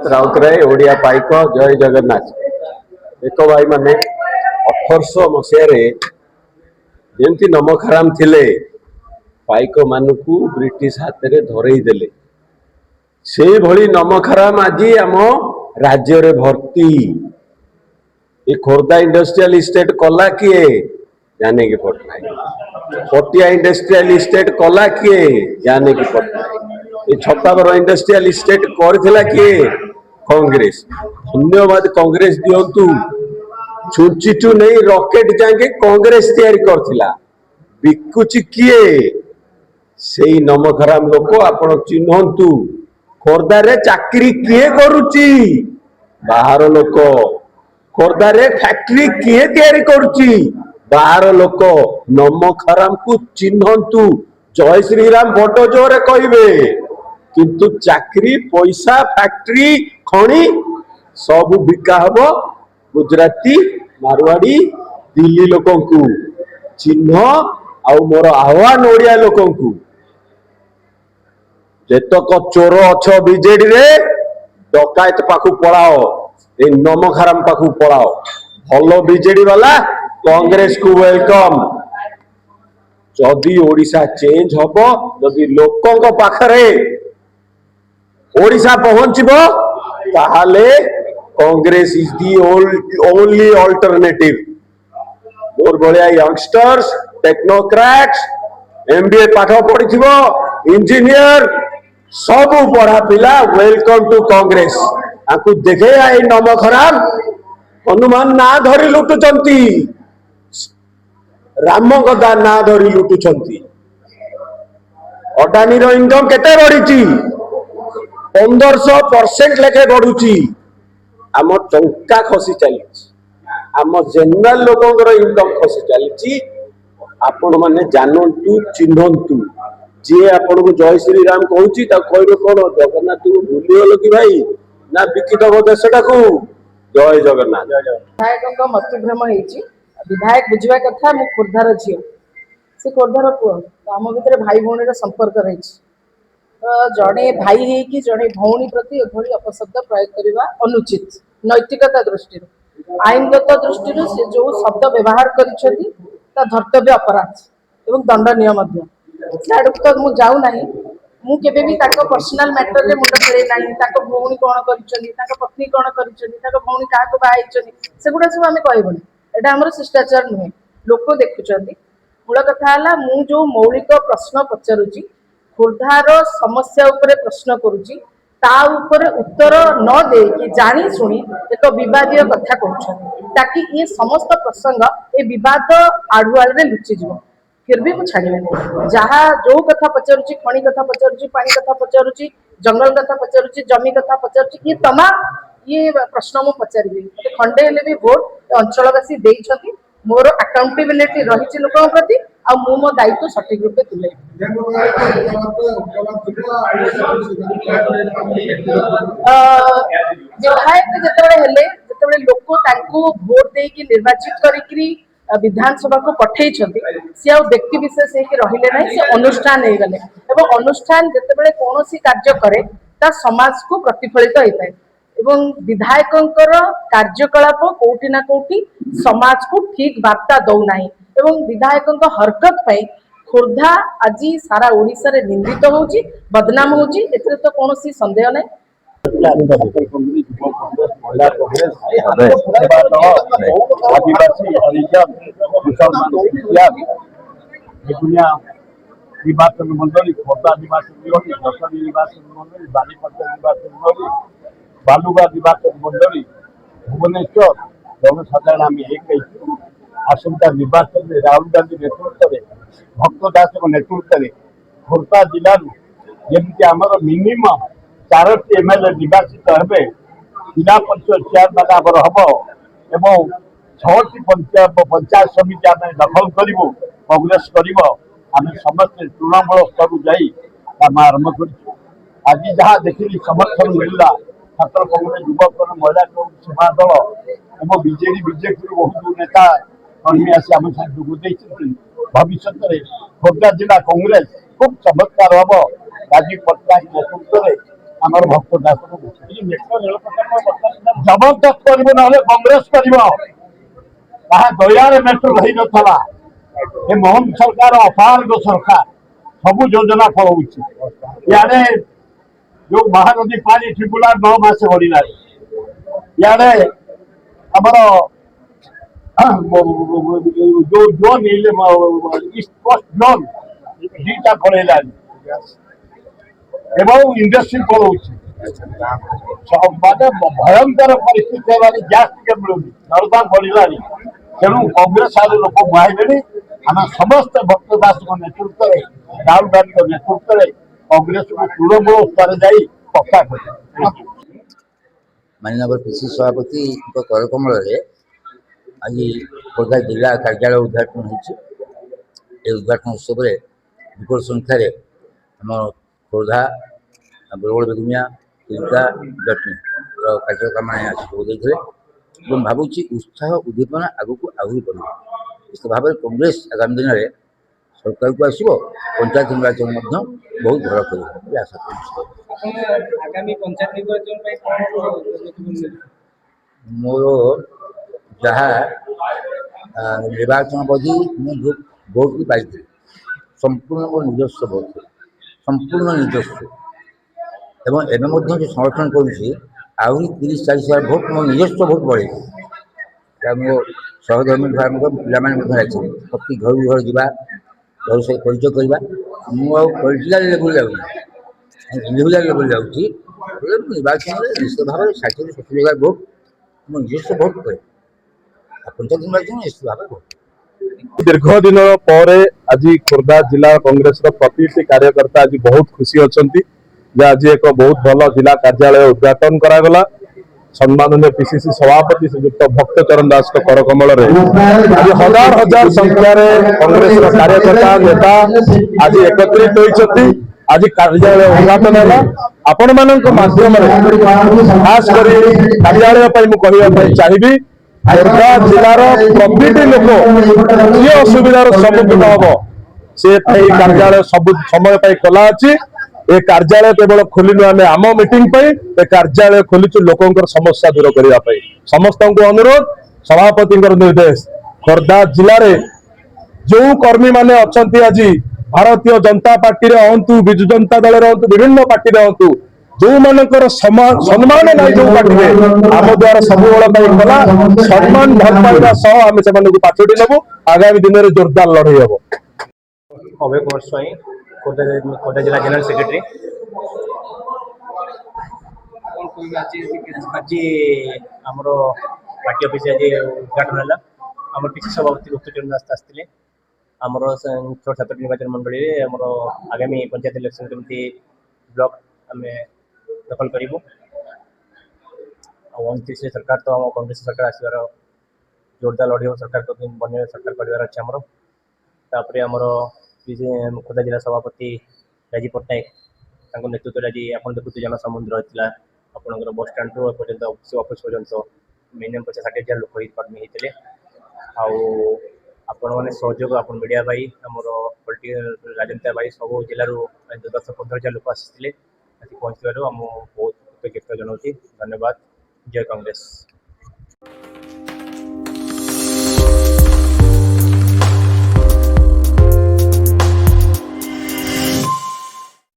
राउतराय ओडिया पाइक जय जगन्नाथ। एक भाई माने 1800 मसीह जमती नमखाराम थिले पाइक मानू ब्रिटिश हाथ में धरई देले से भली नमखाराम आज आम राज्य रे भर्ती। ये खोर्धा इंडस्ट्रियल इस्टेट कला किए जाने की पट्टनायक। पटिया इंडस्ट्रियल इस्टेट कला किए जाने की पट्टनायक। ये छत्ताबर इंडस्ट्रियल इस्टेट करथिला किए कांग्रेस। धन्यवाद कांग्रेस दियंतु। छुंचिटू नहीं रॉकेट जाके कांग्रेस तैयारी करथिला बिकुची किए सेई नमखराम लोक आपण चिन्हंतु। खोर्धा रे चाकरी किए करूची बाहर लोक। खोर्धा रे फैक्ट्री किए तैयारी करूची बाहर लोक। नमखराम को चिन्हंतु। जय श्री राम बड़ जोरे कहबे किंतु चाकरी पैसा फैक्ट्री खणी सब बिका हबो गुजराती मारवाड़ी दिल्ली लोकों को। चिन्ह आउ मोर आह्वान ओडिया लोकों को जेतक चोर अछ बीजेडी रे डकायत पाखु पड़ाओ ए नमखाराम पाखु पड़ाओ। भलो बीजेडी वाला कांग्रेस को वेलकम। जदि ओडिशा चेंज हबो जदि लोकों पाखरे ओडिशा पहुंचबो ताहाले Congress is the only alternative. मोर भलिया यंगस्टर्स टेक्नोक्रेट्स एमबीए पाठ पढ़िथिबो इंजीनियर सब पढ़ा पिला वेलकम टू कांग्रेस। आकु देखे आई नमखराम हनुमान ना धरी लुटुचंती राम गदा ना धरी लुटुचंती। अडानी रो इनकम केते बढ़िची 1500% लेखे बढ़ुची। आम टंका खसी चली आम जनरल लोकर इनकम खसी चली। आपण माने जानंतु चिन्हंतु। जे आपण को जय श्री राम कहूची ता कहबे कोन जगन्नाथ को भूली गलो कि भाई ना विकित हो देशटा को। जय जगन्नाथ। विधायक मतभ्रम होईची। विधायक बुझवा कथा मु खोर्धार झियो से खोर्धार पुओ आम भितर भाई भौणी संपर्क रही। जड़े भाई है कि जड़े भौणी प्रति एभली अपशब्द प्रयोग करने अनुचित नैतिकता दृष्टि आईनगत दृष्टि से जो शब्द व्यवहार कर धर्तव्य अपराध एवं दंडनीय तो मुझे जाऊ ना मुझे पर्सनाल मैटर में मुंड फेरे ना भौणी कौन कर पत्नी कौन कर भौणी क्या बाहर सेगुड़ा सब आम कहबनी एटा आम शिष्टाचार नुहे लोक देखुं। मूल कथा मु जो मौलिक प्रश्न पचारुची खोर्धार समस्या उपरे प्रश्न करुची ता उपरे उत्तर न दे कि जानी सुनी एक विवादीय कथा कहउछन ताकि ये समस्त प्रसंग ए विवाद आड़ुआल रे लुचि जीव। फिर भी मुझे छाड़िबेनी जहाँ जो कथा पचारुची खणी कथा पचारुची पानी कथा पचारुची जंगल कथा पचारुची जमी कथा पचारुची ये तमाम ये प्रश्न मु पचारिबी। खंडे हेले भी वोट अंचलवासी देइछथि मोर अकाउंटेबिलिटी रही लोक प्रति आ मु मो दायित्व सठिक रूपे तुले। विधायक जिते लोक भोट दे निर्वाचित करी विधानसभा को पठे सी आ व्यक्ति विशेष रहिले ना से अनुष्ठान हो गले एवं अनुष्ठान जिते कौन कार्य करे ता समाज को प्रतिफलित होता है एवं विधायकंकर कार्यकलाप कोठी ना कोठी समाज को ठीक वार्ता दौना एवं विधायक हरकत पाई खोर्धा आज सारा ओडिशा रे निंदित होउची बदनाम होउची एते तो कौन संदेह नहीं। निर्वाचन मंडली खोर्धा निर्वाचन मंडली निर्वाचन मंडली बालीपट्टा निर्वाचन मंडली बालुगा निर्वाचन मंडली भुवनेश्वर जनसाधारण आम एक आसंता निर्वाचन में राहुल गांधी नेतृत्व में भक्त दास नेतृत्व में खोर्धा जिलू जमी आमर मिनिमम 4टी एमएलए निर्वाचित हे जिला परिषद चेयरमैन आमर हम एवं 6टी पंचायत समिति आम दखल करूँ कांग्रेस आम समस्त तृणमूल स्तर जाम आरंभ कर आज जहाँ देखिए समर्थन मिलला छात्र कांग्रेस युवक महिला सेवा दल और बीजेडी बीजेपी बहुत नेता कर्मी आसी आम साथ जोग भविष्य में खोर्धा जिला कांग्रेस खूब चमत्कार हम राजीव पट्टनायक नेतृत्व में আমার ভক্ত দাস জবরদস্ত করব নহলে কংগ্রেস করব তাহা দয়ারে মেট্রো হই নথলা ଏ ମୋହନ ସରକାର ଅପାରଗ ସରକାର ସବୁ ଯୋଜନା ଫଳଉଛି ଇଆଡେ ଯୋଉ ମହାନଦୀ ପାଣି ଟ୍ରିବ୍ୟୁନାଲ 9 ମାସ ବଢିଲାଣି ଇଆଡେ ଆମର ଯୋଉ ଜୋନ୍ ଇଷ୍ଟ କୋଷ୍ଟ ଜୋନ୍ ଦିଟା ପଳେଇଲାଣି ଏବଂ ଇଣ୍ଡଷ୍ଟ୍ରି ପଳଉଛି ମାନେ ଭୟଙ୍କର ପରିସ୍ଥିତି ହେଲାଣି ଗ୍ୟାସ୍ ଟିକେ ମିଳୁନି ଦରଦାମ ବଢିଲାଣି ତେଣୁ କଂଗ୍ରେସ ଆଡୁ ଲୋକ ବୁହାଇଲେଣି ଆମେ ସମସ୍ତେ ଭକ୍ତ ଦାସଙ୍କ ନେତୃତ୍ୱରେ ରାହୁଲ ଗାନ୍ଧୀଙ୍କ ନେତୃତ୍ୱରେ କଂଗ୍ରେସକୁ ତୃଣମୂଳ ସ୍ତରରେ ଯାଇ ପକ୍କା କରିବେ माननीय पिसी सभापति करकमल आज खोर्धा जिला कार्यालय उद्घाटन होती उद्घाटन उत्सव में विपुल संख्यार आम खोर्धा बरगड़ बेगुनिया चिल्का जटनी कार्यक्रम जोगदे भावुँ उत्साह उद्दीपना आगक आहरी बढ़ निश्चित भाव में कांग्रेस आगामी दिन में सरकार को आसो पंचायत निर्वाचन बहुत भल कर आशा कर आगामी पंचायत निर्वाचन मोर जहाँ निर्वाचन बधी मुझे भोट भी पाई संपूर्ण मोर निजस्व भोट संपूर्ण निजस्व एवं एवं जो समर्थन करुँची आहरी 30-40 हजार भोट मो निजस्व भोट बढ़े मो सहधर्मी भाई पाने प्रति घर घर जा घर सहित परिचय करवा मुझे लेवल जाऊँगी इंडिविजुआल लेवल जाऊँगी निर्वाचन में निश्चित भाव में 60-70 हजार भोट मो निजस्व भोट करे पंचायत निर्वाचन निश्चित भाव भोट दीर्घ दिन पर आज खोर्धा जिला कांग्रेस प्रति कार्यकर्ता आज बहुत खुशी अच्छा आज एक बहुत भल जिला कार्यालय उद्घाटन करागला सम्माननीय पीसीसी सभापति श्रीयुक्त भक्तचरण दास करकमल आज हजार हजार संख्यार कांग्रेस कार्यकर्ता नेता आज एकत्रित होती आज कार्यालय उद्घाटन है आपण मानक माध्यम खास कर कार्यालय कहवाई चाहिए खोर्धा जिलार प्रति लोक जी असुविधार सम्मुखीन हम से कार्यालय सब समय खोला अच्छी ए कार्यालय केवल खोलनु आम आम मीटिंग ए कार्यालय खोलुचु लोकंर समस्या दूर करने समस्त को अनुरोध सभापति निर्देश खोर्धा जिले में जो कर्मी माने अच्छा आज भारतीय जनता पार्टी हूँ विजु जनता दल हूँ विभिन्न पार्टी हूँ जो मानकर सम्मान ना जो पार्टी आम द्वारा सब खोला सम्मान भल पाइबा सह आम से पाछोटी नबू आगामी दिन में जोरदार लड़ई हम अभय कुमार स्वाई खोर्धा जिला जनरल सेक्रेटरी आज आमर पार्टी ऑफिस आज उद्घाटन है आम पीसी सभापति भक्तचरण दास आसते आमर 6-7 निर्वाचन मंडली आमर आगामी पंचायत इलेक्शन केमती ब्लॉक आम दखल करूँ 29 सरकार तो आम कांग्रेस सरकार आसबार जोरदार लड़ी सरकार तो बन सरकार करार अच्छे आमर तापर आमर खोर्धा जिला सभापति राजीव पट्टनायक नेतृत्व आज आप देखते जनसमुद्र होता आपंकर बस स्टाण्ड रू पर्यटन ऑफिस पर्यटन मिनिमम 50-60 हजार लोक कर्मी होते आपण मैंने सहयोग आप मीडिया भाई आमर राजनीति भाई सब जिलूर 10-15 हजार लोक आसी पहुँचवर बहुत कृतज्ञता जनाऊँ धन्यवाद जय कांग्रेस।